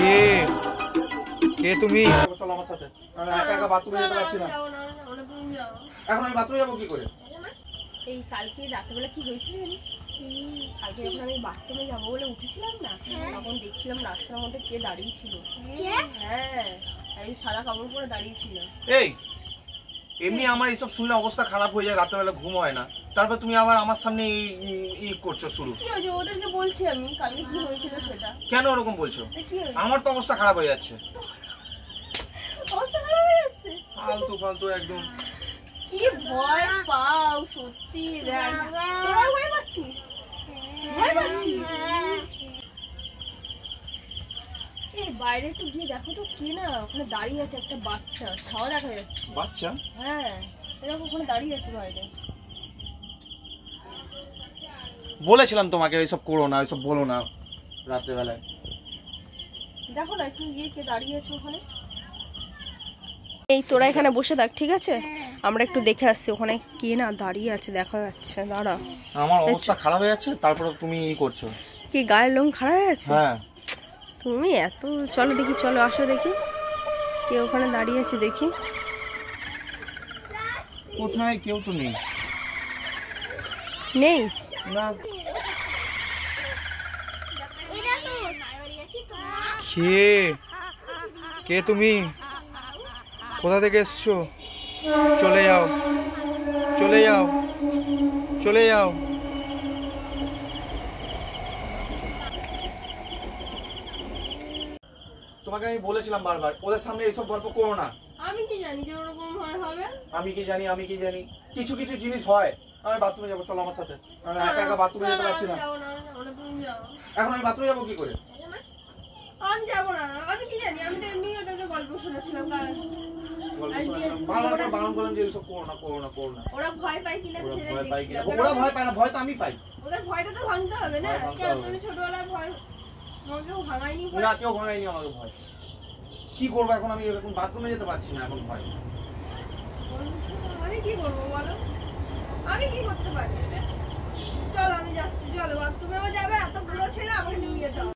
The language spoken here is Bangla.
কে কে তুমি? চলো আমার সাথে। আমি একা একা বাথরুমে যেতে পারছি না। এখন আমি বাথরুমে যাবো কি করে? এই কালকে রাত্রেবেলা কি হয়েছিল জানিস? কালকে যখন আমি বাথরুমে যাবো বলে উঠেছিলাম না, তখন দেখছিলাম রাস্তার মধ্যে কে দাঁড়িয়ে ছিল। হ্যাঁ, এই সাদা কাপড় পরে দাঁড়িয়ে ছিল। এই এমনি আমার এইসব শুনলে অবস্থা খারাপ হয়ে যায়, রাত্রেবেলা ঘুম হয় না, তারপর তুমি আবার আমার সামনে এই করছো শুরু। কি হয়েছে? ওদেরকে বলছি আমি কালকে কি হয়েছিল সেটা। কেন ওরকম বলছো? কি হয়েছে? আমার তো অবস্থা খারাপ হয়ে যাচ্ছে। অবস্থা খারাপ হয়ে যাচ্ছে? ফালতু ফালতু একদম। কি ভয় পাও সত্যি। দেখ তোরা ভয় পাচ্ছিস? ভয় পাচ্ছিস? এই বাইরে একটু গিয়ে দেখো তো কে না ওখানে দাঁড়িয়ে আছে, একটা বাচ্চা ছাওয়া দেখা যাচ্ছে। বাচ্চা? হ্যাঁ দেখো ওখানে দাঁড়িয়ে আছে বাইরে। বলেছিলাম তোমাকে এইসব করো না, এইসব বলো না রাত্রেবেলায়। দেখো না একটু গিয়ে কে দাঁড়িয়ে আছে ওখানে। এই তোরা এখানে বসে থাক, ঠিক আছে? আমরা একটু দেখে আসছি ওখানে কে না দাঁড়িয়ে আছে, দেখা যাচ্ছে। দাঁড়া, আমার অবস্থা খারাপ হয়ে যাচ্ছে, তারপরে তুমি এই করছো। কি গায়ের লোম খারাপ হয়ে আছে? হ্যাঁ তুমি এত, চলো দেখি, চলো আসো দেখি কে ওখানে দাঁড়িয়ে আছে দেখি। কোথায়? কেউ তো নেই। নেই না। কে কে তুমি? কোথা থেকে এসছো? চলে যাও, চলে যাও, চলে যাও। তোমাকে আমি বলেছিলাম বারবার ওদের সামনে এইসব গল্প করো না। আমি কি জানি যে ওরকম হবে? আমি কি জানি কিছু কিছু জিনিস হয়। আমি বাথরুমে যাবো, চলো আমার সাথে। আমি একা একা বাথরুমে যেতে পারছি না। এখন আমি বাথরুমে যাবো কি করে? আমি যাবো না। আমি কি জানি? আমি তো এমনি ওদেরকে গল্প শোনাচ্ছিলাম। বারবার বারণ করলাম যে এইসব করো না, করো না, করো না। ওরা ভয় পায় কিনা সেটা দেখছিলাম। ওরা ভয় পায় না, ভয় তো আমি পাই। ওদের ভয়টা তো ভাঙতে হবে না? কেন তুমি ছোটবেলায় ভয় তোমাকেও ভাঙায়নি? না, কেউ ভাঙায়নি আমাকে ভয়। কি করবো এখন? আমি এরকম বাথরুমে যেতে পারছি না এখন ভয়। আমি কি করবো বলো? আমি কি করতে পারি? চলো আমি যাচ্ছি, চলো বাথরুমেও যাবে, এত বুড়ো ছেলে আমাকে নিয়ে যেতে হবে।